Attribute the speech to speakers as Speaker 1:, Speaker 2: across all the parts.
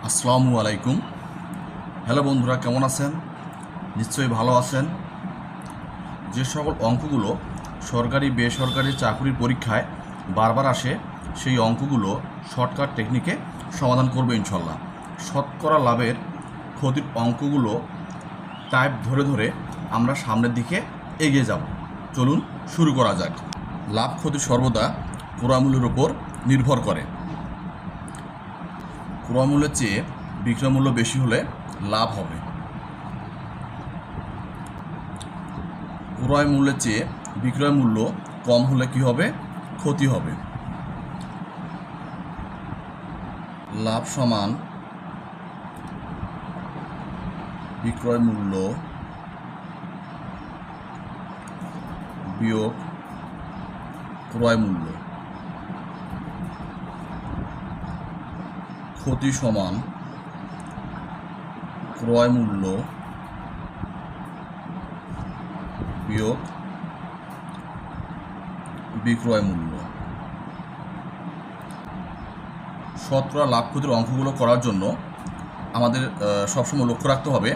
Speaker 1: আসসালামু আলাইকুম। হ্যালো বন্ধুরা, কেমন আছেন? নিশ্চয়ই ভালো আছেন। যে সকল অঙ্কগুলো সরকারি বেসরকারি চাকরির পরীক্ষায় বারবার আসে, সেই অঙ্কগুলো শর্টকাট টেকনিকে সমাধান করবে ইনশাল্লাহ। শতকরা লাভের ক্ষতির অঙ্কগুলো টাইপ ধরে ধরে আমরা সামনের দিকে এগিয়ে যাব। চলুন শুরু করা যাক। লাভ ক্ষতি সর্বদা ক্রয়মূল্যের উপর নির্ভর করে। ক্রয়মূল্যের চেয়ে বিক্রয় মূল্য বেশি হলে লাভ হবে। ক্রয় মূল্যের চেয়ে বিক্রয় মূল্য কম হলে কি হবে? ক্ষতি হবে। লাভ সমান বিক্রয় মূল্য বিয়োগ ক্রয় মূল্য। ক্ষতি সমান ক্রয় মূল্য বিয়োগ বিক্রয় মূল্য। শতকরা লাভ ক্ষতির অঙ্কগুলো করার জন্য আমাদের সবসময় লক্ষ্য রাখতে হবে,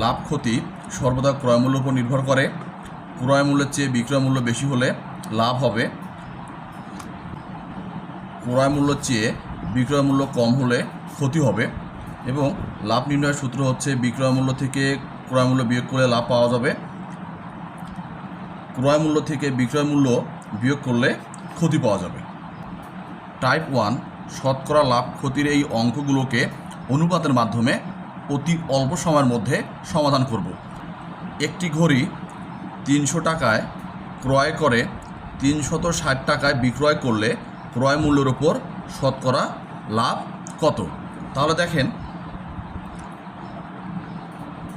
Speaker 1: লাভ ক্ষতি সর্বদা ক্রয় মূল্যের উপর নির্ভর করে। ক্রয় মূল্যের চেয়ে বিক্রয় মূল্য বেশি হলে লাভ হবে। ক্রয় মূল্যের চেয়ে বিক্রয় মূল্য কম হলে ক্ষতি হবে। এবং লাভ নির্ণয়ের সূত্র হচ্ছে বিক্রয় মূল্য থেকে ক্রয় মূল্য বিয়োগ করলে লাভ পাওয়া যাবে। ক্রয় মূল্য থেকে বিক্রয় মূল্য বিয়োগ করলে ক্ষতি পাওয়া যাবে। টাইপ 1 শতকরা লাভ ক্ষতির এই অঙ্কগুলোকে অনুপাতের মাধ্যমে অতি অল্প সময়ের মধ্যে সমাধান করব। একটি ঘড়ি 300 টাকায় ক্রয় করে 360 টাকায় বিক্রয় করলে ক্রয় মূল্যের ওপর শতকরা লাভ কত? তাহলে দেখেন,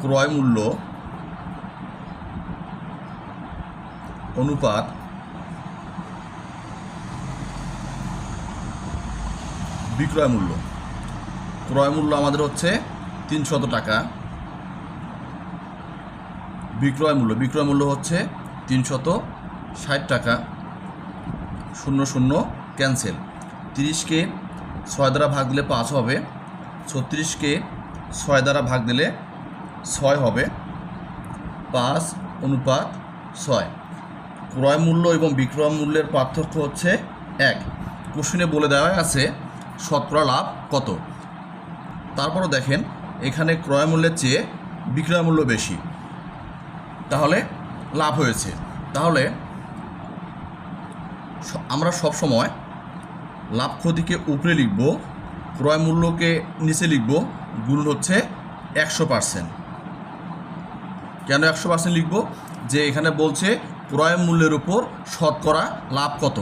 Speaker 1: ক্রয় মূল্য অনুপাত বিক্রয় মূল্য। ক্রয় মূল্য আমাদের হচ্ছে 300 টাকা, বিক্রয় মূল্য হচ্ছে 360 টাকা। 00 ক্যান্সেল। 30কে 6 দ্বারা ভাগ দিলে 5 হবে। 36কে 6 দ্বারা ভাগ দিলে 6 হবে। 5:6। ক্রয় মূল্য এবং বিক্রয় মূল্যের পার্থক্য হচ্ছে 1। কোশ্চেনে বলে দেওয়া আছে শতকরা লাভ কত। তারপরও দেখেন, এখানে ক্রয় মূল্যের চেয়ে বিক্রয় মূল্য বেশি, তাহলে লাভ হয়েছে। তাহলে আমরা সব সময় লাভ ক্ষতিকে উপরে লিখব, ক্রয় মূল্যকে নিচে লিখব। গুণ হচ্ছে 100%। কেন 100% লিখব? যে এখানে বলছে ক্রয় মূল্যের উপর শতকরা লাভ কত।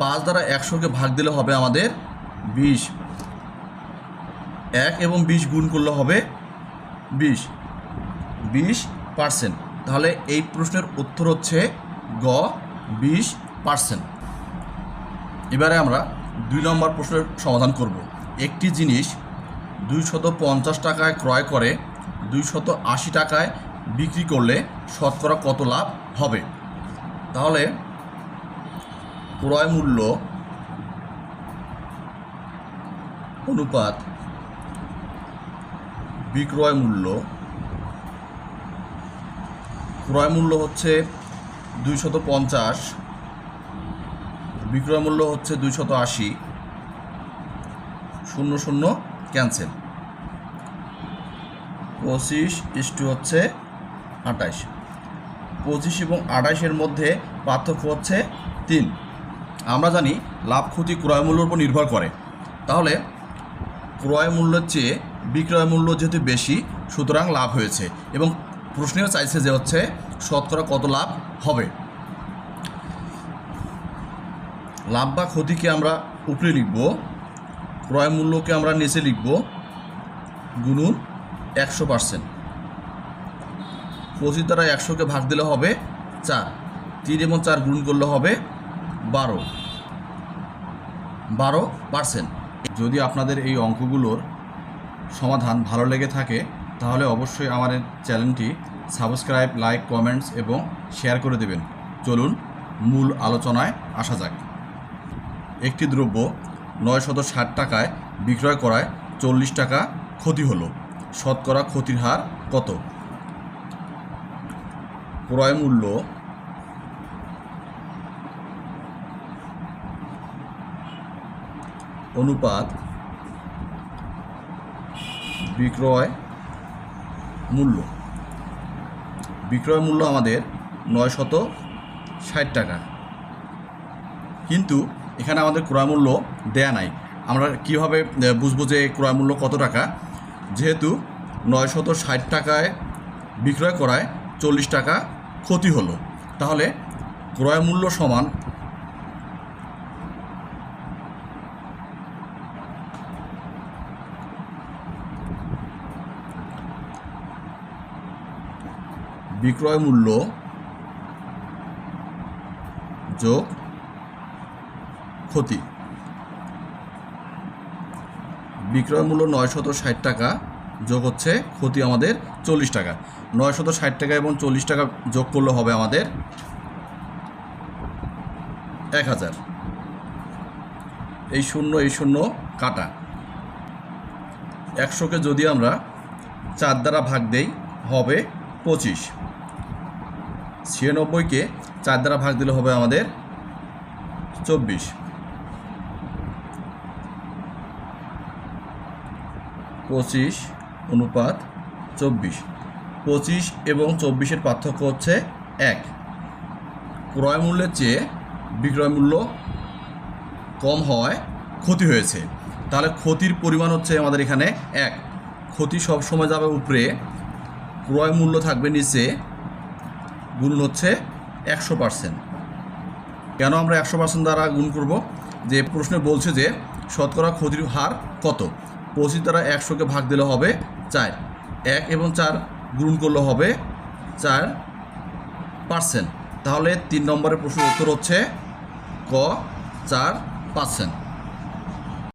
Speaker 1: 5 দ্বারা 100কে ভাগ দিলে হবে আমাদের 20। 1 এবং 20 গুণ করলে হবে 20%। তাহলে এই প্রশ্নের উত্তর হচ্ছে গ, 20%। এবারে আমরা 2 নম্বর প্রশ্নের সমাধান করব। একটি জিনিস 250 টাকায় ক্রয় করে 280 টাকায় বিক্রি করলে শতকরা কত লাভ হবে? তাহলে ক্রয় মূল্য অনুপাত বিক্রয় মূল্য। ক্রয় মূল্য হচ্ছে 250, বিক্রয় মূল্য হচ্ছে 280। 00 ক্যান্সেল। 25 হচ্ছে 28। 25 এবং 28-এর মধ্যে পার্থক্য হচ্ছে 3। আমরা জানি লাভ ক্ষতি ক্রয় মূল্যের উপর নির্ভর করে। তাহলে ক্রয় মূল্যের চেয়ে বিক্রয় মূল্য যেহেতু বেশি, সুতরাং লাভ হয়েছে। এবং প্রশ্নেও চাইছে যে হচ্ছে শতকরা কত লাভ হবে। লাভ বা ক্ষতিকে আমরা উপরে লিখব, ক্রয় মূল্যকে আমরা নিচে লিখব। গুণুন 100%। 25 দ্বারা 100কে ভাগ দিলে হবে 4। 3 এবং 4 গুণ করলে হবে 12%। যদি আপনাদের এই অঙ্কগুলোর সমাধান ভালো লেগে থাকে, তাহলে অবশ্যই আমার চ্যানেলটি সাবস্ক্রাইব, লাইক, কমেন্টস এবং শেয়ার করে দেবেন। চলুন মূল আলোচনায় আসা যাক। একটি দ্রব্য 960 টাকায় বিক্রয় করায় 40 টাকা ক্ষতি হলো, শতকরা ক্ষতির হার কত? ক্রয় মূল্য অনুপাত বিক্রয় মূল্য। বিক্রয় মূল্য আমাদের 960 টাকা, কিন্তু এখানে আমাদের ক্রয় মূল্য দেয়া নাই। আমরা কিভাবে বুঝবো যে ক্রয় মূল্য কত টাকা? যেহেতু 960 টাকায় বিক্রয় করায় 40 টাকা ক্ষতি হলো, তাহলে ক্রয় মূল্য সমান বিক্রয় মূল্য যোগ ক্ষতি। বিক্রয় মূল্য 960 টাকা যোগ হচ্ছে ক্ষতি আমাদের 40 টাকা। 960 টাকা এবং 40 টাকা যোগ করলে হবে আমাদের 1000। এই শূন্য কাটা। 100কে যদি আমরা 4 দ্বারা ভাগ দেই হবে 25। 96কে 4 দ্বারা ভাগ দিলে হবে আমাদের 24। 25 অনুপাত 24। 25 এবং 24-এর পার্থক্য হচ্ছে 1। ক্রয় মূল্যের চেয়ে বিক্রয় মূল্য কম হওয়ায় ক্ষতি হয়েছে, তাহলে ক্ষতির পরিমাণ হচ্ছে আমাদের এখানে 1। ক্ষতি সবসময় যাবে উপরে, ক্রয় মূল্য থাকবে নিচে, গুণ হচ্ছে 100%। কেন আমরা 100% দ্বারা গুণ করব? যে প্রশ্নে বলছে যে শতকরা ক্ষতির হার কত। 25 দ্বারা 100কে ভাগ দিলে হবে 4। 1 এবং 4 গুণ করলে হবে 4%। তাহলে 3 নম্বরের প্রশ্নের উত্তর হচ্ছে ক 4%।